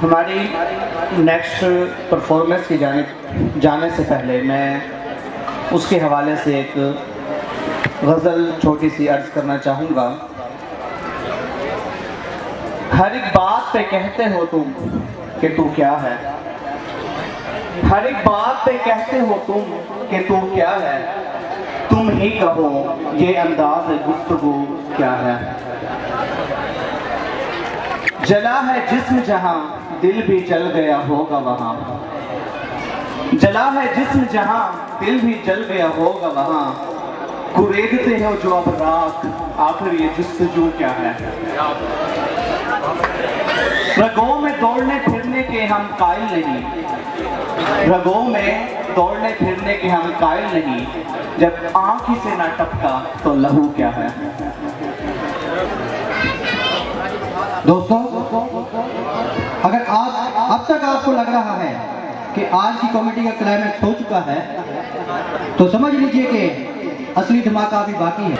हमारी next performance की जाने से पहले मैं उसके हवाले से एक गज़ल छोटी सी अर्ज़ करना चाहूँगा। हर एक बात पे कहते हो तुम कि तू क्या है, हर एक बात पे कहते हो तुम कि तू क्या है, तुम ही कहो ये अंदाज़ गुफ्तगू क्या है। जला है जिस्म जहां दिल भी जल गया होगा वहां, जला है जिस्म जहां दिल भी जल गया होगा वहां, कुरेदते हो जो अब राख आखिर ये जुस्तजू क्या है। रगों में दौड़ने फिरने के हम कायल नहीं, रगों में दौड़ने फिरने के हम कायल नहीं, जब आंख ही से ना टपका तो लहू क्या है। दोस्तों, अगर अब तक आपको लग रहा है कि आज की कॉमेडी का क्लाइमैक्स हो चुका है, तो समझ लीजिए कि असली धमाका अभी बाकी है।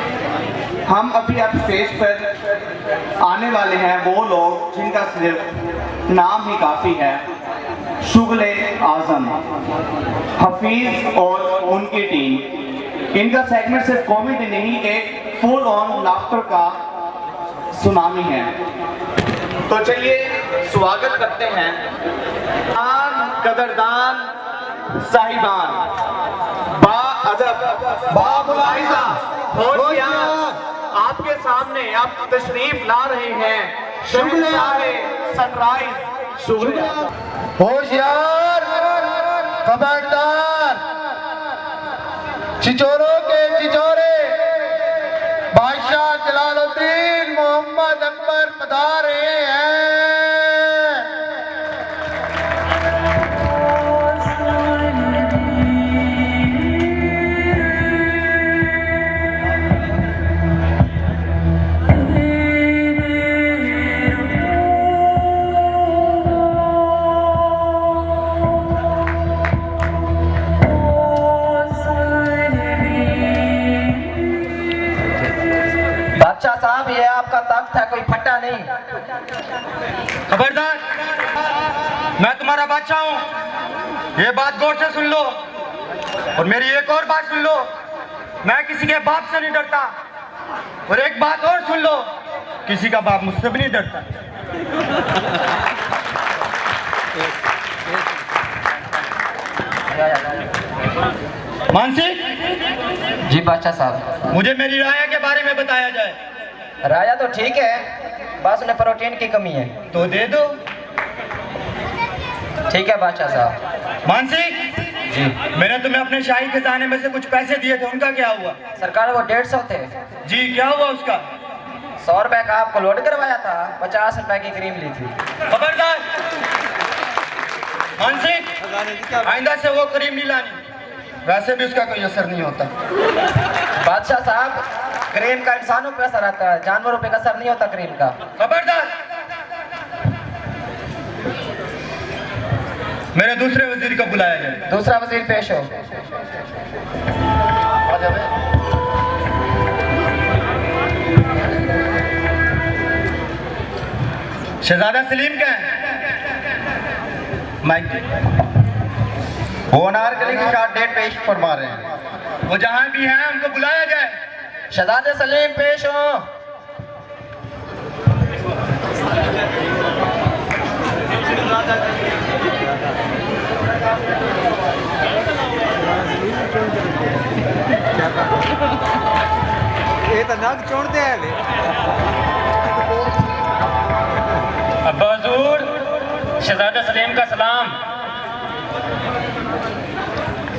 हम अभी अब स्टेज पर आने वाले हैं वो लोग जिनका सिर्फ नाम ही काफ़ी है, शुगले आजम, हफीज और उनकी टीम। इनका सेगमेंट सिर्फ कॉमेडी नहीं, एक फुल ऑन लाफ्टर का सुनामी है। तो चलिए स्वागत करते हैं कदरदान साहिबान, बाअदब, बामुलाहिजा होशियार, आपके सामने अब तशरीफ ला रहे हैं शुगले सनराइज शुगले। होशियार, खबरदार, चिचोरों के चिचोरे बादशाह जलालुद्दीन मोहम्मद अकबर पधारे हैं। बादशाह साहब, ये आपका तख्त है, कोई फटा नहीं। खबरदार, मैं तुम्हारा बादशाह हूँ, ये बात गौर से सुन लो। और मेरी एक और बात सुन लो, मैं किसी के बाप से नहीं डरता। और एक बात और सुन लो, किसी का बाप मुझसे भी नहीं डरता। मानसी जी बादशाह साहब, मुझे मेरी राया के बारे में बताया जाए। राया तो ठीक है, बस उन्हें प्रोटीन की कमी है। तो दे दो। ठीक है बादशाह साहब। मानसी जी मैंने तुम्हें अपने शाही खजाने में से कुछ पैसे दिए थे, उनका क्या हुआ? सरकार, वो 150 थे। जी क्या हुआ उसका? 100 रुपए का आपको लोड करवाया था, 50 रुपए की क्रीम ली थी। खबरदार मानसी, आइंदा से वो क्रीम नहीं लानी, वैसे भी उसका कोई असर नहीं होता। बादशाह साहब, क्रीम का इंसानों पे असर आता है, जानवरों पे असर नहीं होता क्रीम का। खबरदार, मेरे दूसरे वजीर को बुलाया जाए। दूसरा वजीर पेश हो। शहजादा सलीम क्या है? माइक वो अनारकली की शॉर्ट डेट पेश फरमा रहे हैं। वो जहां भी हैं उनको बुलाया जाए। शहजादे सलीम पेश हो। ये तो नग चोड़ते हैं। अब्बा हुजूर, शहजादा सलीम का सलाम।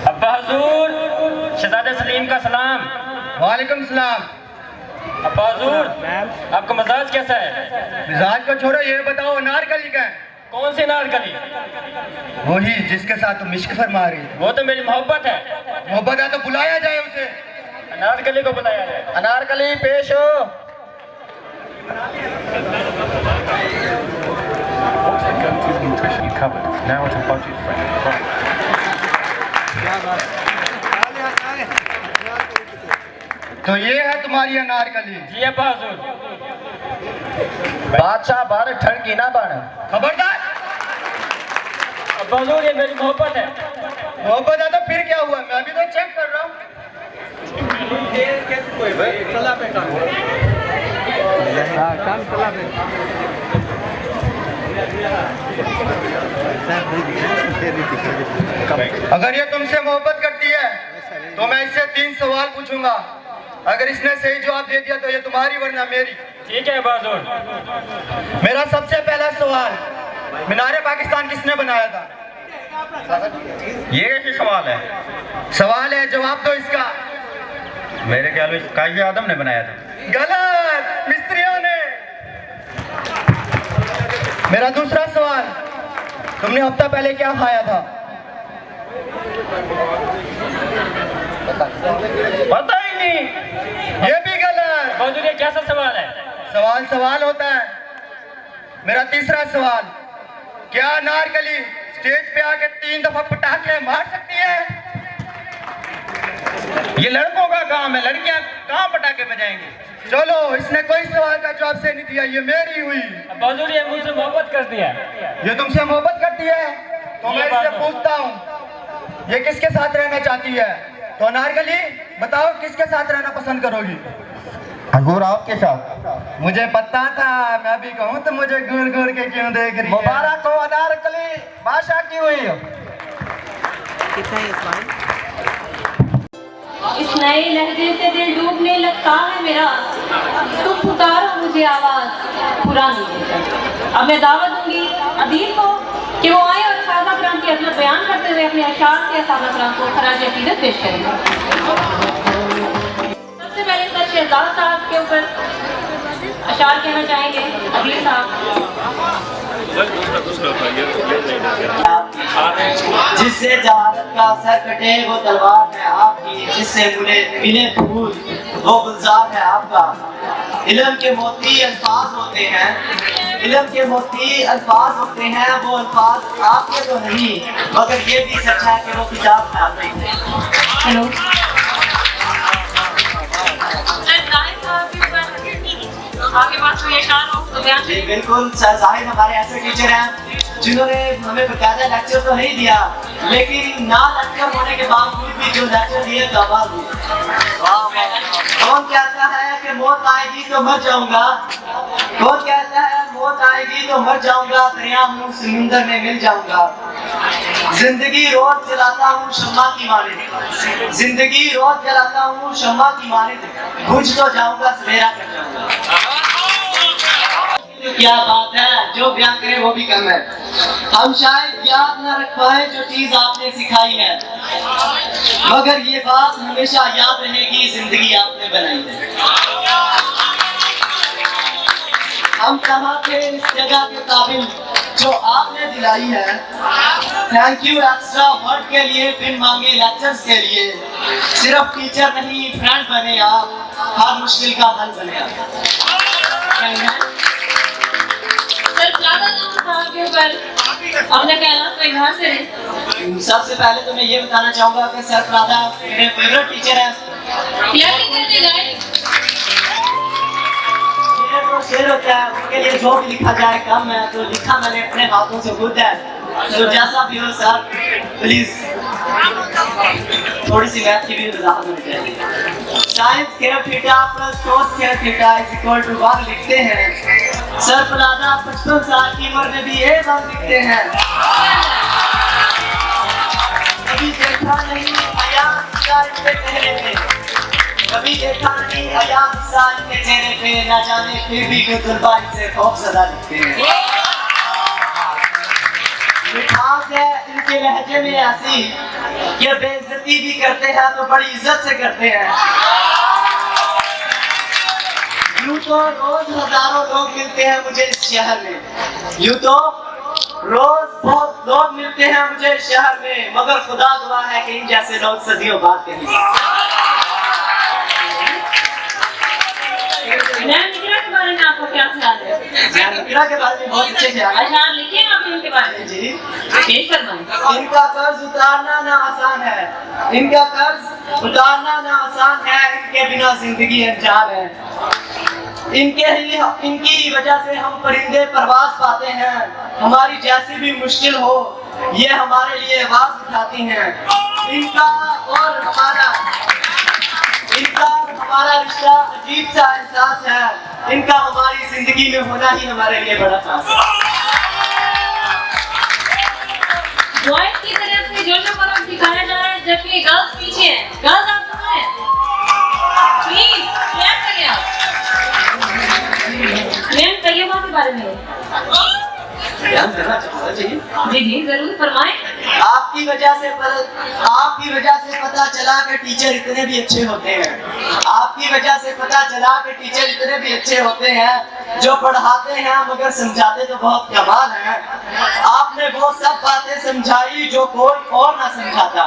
अब्बा हुजूर, शहजादा सलीम का सलाम। वालेकुम सलाम। अब्बा हुजूर, आपका मजाज कैसा है? मिजाज को छोड़ो, ये बताओ अनारकली का है? कौन सी नारकली? वही जिसके साथ तुम इश्क फरमा रही थी। वो तो मेरी मोहब्बत है। मोहब्बत है तो बुलाया जाए उसे। अनारकली को बुलाया जाए। अनारकली पेश हो। nutrition covered. Now at a budget friendly price. तो ये है तुम्हारी अनारकली। जी अब्बा हुजूर। बादशाह बार ठंड की ना बन। खबरदार, बाजूर ये मेरी मोहब्बत है। मोहब्बत है तो फिर क्या हुआ, मैं भी तो चेक कर रहा हूँ। अगर ये तुमसे मोहब्बत करती है तो मैं इससे 3 सवाल पूछूंगा। अगर इसने सही जवाब दे दिया तो ये तुम्हारी वरना मेरी। ठीक है बाजूर। मेरा सबसे पहला सवाल, मीनार पाकिस्तान किसने बनाया था? ये कैसे सवाल है? सवाल है, जवाब दो इसका। मेरे ख्याल में कायदे आदम ने बनाया था। गलत, मिस्त्रियों ने। मेरा दूसरा सवाल, तुमने हफ्ता पहले क्या खाया था? पता ही नहीं। ये भी गलत। बाजूर ये कैसा सवाल है? सवाल सवाल होता है। मेरा तीसरा सवाल, क्या अनारकली स्टेज पे आके 3 दफा पटाखे मार सकती है? ये लड़कों का काम है, लड़कियां कहाँ पटाखे बजाएंगी? चलो, इसने कोई सवाल का जवाब से नहीं दिया, ये मेरी हुई। बाजूर ये मुझसे मोहब्बत करती है। ये तुमसे मोहब्बत करती है तो मैं इससे पूछता हूँ, ये किसके साथ रहना चाहती है? तो अनारकली बताओ, किसके साथ रहना पसंद करोगी? अंगूर आपके साथ। मुझे पता था, मैं भी कहूँ तो मुझे घूर घूर के क्यों देख रही है? मुबारक हो अनारकली, बादशाह की हुई हो। इस नए लहजे से दिल डूबने लगता है मेरा, तुम पुकारो मुझे आवाज पुरानी देकर। अब मैं दावत दूंगी अदीब को कि वो आए और सादा कुरान की अजमत बयान करते हुए अपने अशार से सादा कुरान को खराज अकीदत पेश करेंगे। सबसे पहले सर शहजाद साहब के ऊपर अशार कहना चाहेंगे अदीब साहब। जिससे जहालत का सर कटे वो तलवार है आपकी, जिससे मिले फूल वो गुलजार है आपका। इल्म के मोती अल्फाज होते हैं, इल्म के मोती अल्फाज होते हैं, वो अल्फाज आपके तो नहीं, मगर ये भी सच है कि वो किताब है आपकी। हेलो आपके पास कोई अशार हो तो बयान जी बिल्कुल। सर जाहिर हमारे ऐसे टीचर हैं जिन्होंने हमें बकायदा लेक्चर तो नहीं दिया, लेकिन ना लेक्चर होने के बावजूद भी जो लेक्चर दिए कमाल हुए। कौन कहता है कि मौत आएगी तो मर जाऊंगा? कौन कहता है मौत आएगी तो मर जाऊंगा? दरिया हूँ समुंदर में मिल जाऊंगा। जिंदगी रोज जलाता हूँ शम्मा की माने, जिंदगी रोज जलाता हूँ शम्मा की माने, बुझ तो जाऊंगा सवेरा कर जाऊंगा। क्या बात है, जो बयान करे वो भी कम है। हम शायद याद न रख पाए जो चीज आपने सिखाई है, मगर ये बात हमेशा याद रहेगी, जिंदगी आपने बनाई है। हम कहाँ थे इस जगह के काबिल जो आपने दिलाई है। थैंक यू एक्स्ट्रा वर्ड के लिए, बिन मांगे लेक्चर्स के लिए। सिर्फ टीचर नहीं फ्रेंड बने आप, हर मुश्किल का हल बने आप। के ऊपर अपने ख्यालात को इजहार करें। सबसे पहले तो मैं ये बताना चाहूँगा कि सरफरादा मेरे फेवरेट टीचर हैं। क्या टीचर थे गाइस? शेर तो शेर होता है, उसके लिए जो भी लिखा जाए कम है, तो लिखा मैंने अपने हाथों से खुद है। तो जैसा भी हो सर, प्लीज थोड़ी सी मैथ की भी वजाहत होनी चाहिए। Sin square theta plus cos square theta is equal to 1 लिखते हैं। सर फलादा 55 साल की उम्र में भी ये बात लिखते हैं। कभी देखा नहीं आया इनके चेहरे पे, कभी देखा नहीं आया इनके चेहरे पे, ना जाने फिर भी क्यों तुलबा इनसे खौफजदा लिखते हैं। मिठास है इनके लहजे में ऐसी कि बेइज्जती भी करते हैं तो बड़ी इज्जत से करते हैं। यूं तो रोज हजारों लोग मिलते हैं मुझे इस शहर में, यूं तो रोज बहुत लोग मिलते हैं मुझे इस शहर में, मगर खुदा दुआ है कि इन जैसे लोग सदियों बाद कहेंगे। के बारे में आपको क्या ख्याल है? के बारे में बहुत अच्छे ख्याल है। अशार लिखे आपने इनके बारे में? जी पेश करवाएं। इनका कर्ज उतारना ना आसान है, इनका कर्ज उतारना ना आसान है, इनके बिना जिंदगी अनजान है। इनकी वजह से हम परिंदे परवास पाते हैं। हमारी जैसी भी मुश्किल हो ये हमारे लिए आवाज उठाती हैं। इनका और हमारा रिश्ता अजीब सा एहसास है। इनका हमारी जिंदगी में होना ही हमारे लिए बड़ा खास है। बॉयज की तरफ से जोशो खरोश दिखाया जा रहा है, जबकि गर्ल्स पीछे हैं। गर्ल्स आप सुन रहे हैं? प्लीज क्लैप करिए आप। मैम तैयबा के बारे में ध्यान देना चाहिए। जी जरूर फरमाएं। आपकी वजह से पता चला कि टीचर इतने भी अच्छे होते हैं। आपकी वजह से पता चला कि टीचर इतने भी अच्छे होते हैं, जो पढ़ाते हैं मगर समझाते तो बहुत कमाल हैं। आपने वो सब बातें समझाई जो कोई और ना समझाता।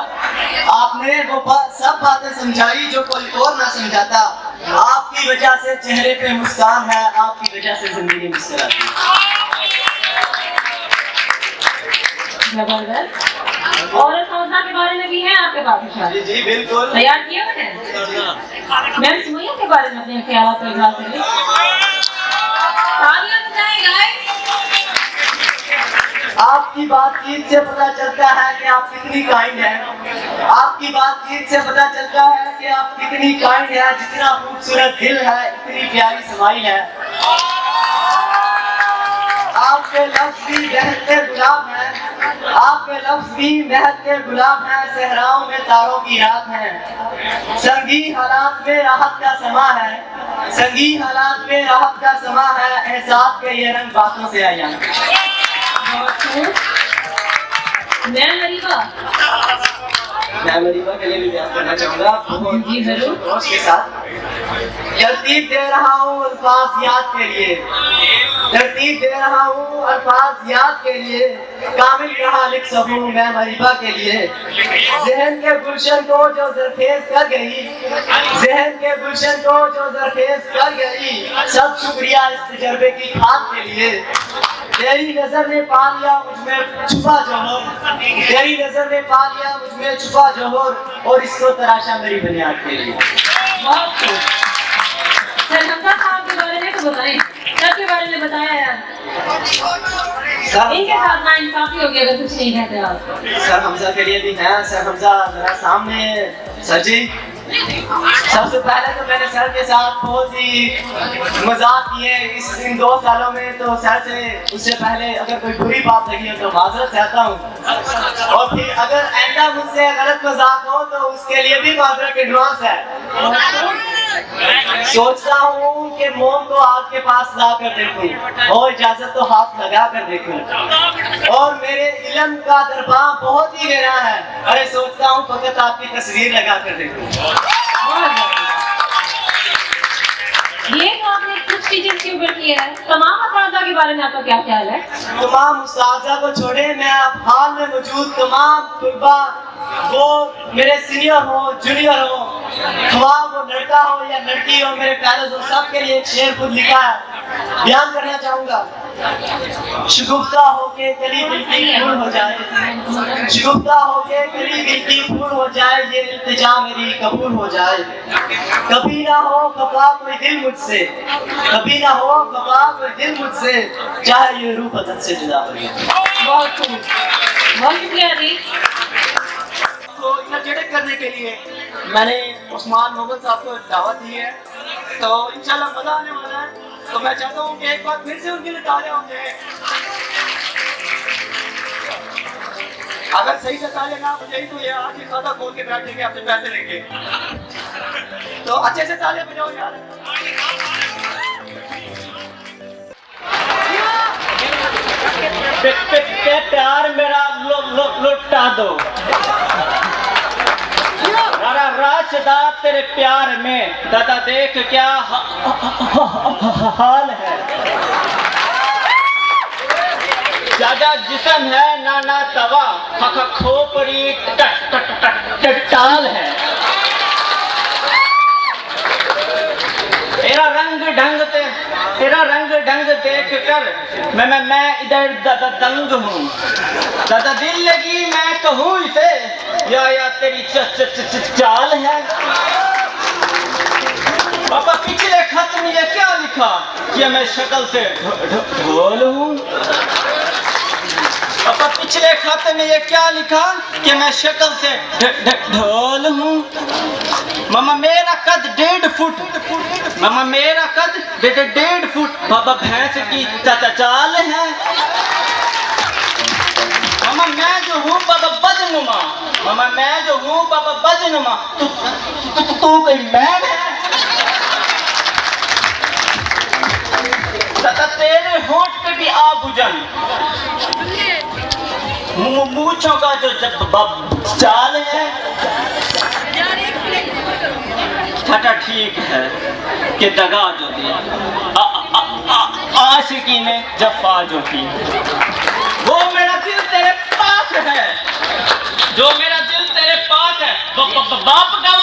आपने वो सब बातें समझाई जो कोई और ना समझाता। आपकी वजह से चेहरे पे मुस्कान है, आपकी वजह से जिंदगी मुस्कुराती है। जबरदस्त। औरत हौसला के बारे में भी है आपके पास इशारे? जी बिल्कुल। तैयार किए हुए हैं? मैम सुमैया के बारे में अपने ख्यालात को इजहार करिए। तालियां बजाएं गाइस। आपकी बातचीत से पता चलता है कि आप कितनी काइंड हैं। आपकी बातचीत से पता चलता है कि आप कितनी काइंड हैं। जितना खूबसूरत दिल है, इतनी प्यारी स्माइल है। आपके लफ्ज भी महकते गुलाब हैं। आपके लफ्ज भी महकते गुलाब हैं। सहराओं में तारों की रात है। संगीन हालात में राहत का समा है। संगीन हालात में राहत का समा है। एहसास के ये रंग बातों से आया। मैं मरीबा के लिए भी बयान करना चाहूँगा जी जरूर। जोश के साथ। तरतीब दे रहा हूँ अल्फाज याद के लिए। तरतीब दे रहा हूँ अल्फाज याद के लिए। कामिल कहाँ लिख सकूँ मैं मरीबा के लिए। जहन के गुलशन को जो जरखेज कर गई। जहन के गुलशन को जो जरखेज कर गई। सब शुक्रिया इस तजर्बे की खाद के लिए। तेरी नजर ने पा लिया मुझमें छुपा जोहर। तेरी नजर ने पा लिया मुझमें छुपा जोहर। और इसको तराशा मेरी बुनियाद के लिए। बहुत खूब। सर हमजा साहब के बारे में तो बताएं। सर के बारे में बताया यार। इनके साथ ना इंसाफी हो गया अगर कुछ नहीं कहते आप। सर हमजा के लिए भी है। सर हमजा जरा सामने। सर जी सबसे पहले तो मैंने सर के साथ बहुत ही मजाक किए इन 2 सालों में। तो सर से उससे पहले अगर कोई बुरी बात लगी हो तो माजरत चाहता हूँ। और फिर अगर आइंदा मुझसे गलत मजाक हो तो उसके लिए भी माजरत एडवांस है। सोचता हूँ कि मोम को आग के पास ला कर देखूं और इजाजत तो हाथ लगा कर देखूं। और मेरे इल्म का दरबार बहुत ही गहरा है। अरे सोचता हूँ फकत आपकी तस्वीर लगा कर देखूं। ये तो आपने कुछ टीचर्स के ऊपर किया है। तमाम असातिज़ा के बारे में आपका क्या ख्याल है? तमाम उस्तादा को छोड़े, मैं अब हाल में मौजूद तमाम तुलबा, वो मेरे सीनियर हो जूनियर हो, ख्वाह वो लड़का हो या लड़की हो, मेरे पेरेंट्स हो, सबके लिए एक शेर खुद लिखा है, बयान करना चाहूँगा। शगुफ्ता होके कली बिल्टी फूल हो जाए। शगुफ्ता होके कली बिल्टी फूल हो जाए। ये इल्तिजा मेरी कबूल हो जाए। कभी ना हो खफा कोई दिल मुझसे। कभी ना हो खफा कोई दिल मुझसे। चाहे ये रूह बदन से जुदा हो जाए। बहुत खूब। बहुत शुक्रिया अली। तो इनर्जेटिक करने के लिए मैंने उस्मान मोहम्मद साहब को दावत दी है। तो इंशाल्लाह मजा आने वाला है। तो मैं चाहता हूँ कि एक बार फिर से उनके लिए तालियां हो जाए। अगर सही से तालियां ना बजाई तो ये आज ही खाता खोल के बैठ जाएंगे, आपसे पैसे लेंगे। तो अच्छे से तालियां बजाओ यार। प्यार मेरा लुटा दो। राशदा तेरे प्यार में दादा देख क्या हाल है। ज्यादा जिस्म है नाना तवा खोपड़ी टाल है। तेरा रंग ढंग देख कर मैं इधर दंग हूँ। दादा दिल लगी मैं कहूँ इसे या तेरी चाल है। पापा पिछले खत में ये क्या लिखा कि मैं शक्ल से ढोल हूँ। पापा पिछले खाते में ये क्या लिखा कि मैं शक्ल से ढोल हूँ। मामा मेरा कद 1.5 फुट, मामा मेरा कद 1.5 फुट। पापा भैंस की चाल है। मामा मैं जो हूँ पापा बदनुमा, मामा मैं जो हूँ पापा बदनुमा। तू कोई मैन है? दादा तेरे होंठ पे भी आभूषण, मूंछों का जो चाल है। छठा ठीक है कि दगा जो दी, आशिकी ने जफा जो की। वो मेरा दिल तेरे पास है, जो मेरा दिल तेरे पास है। बाप का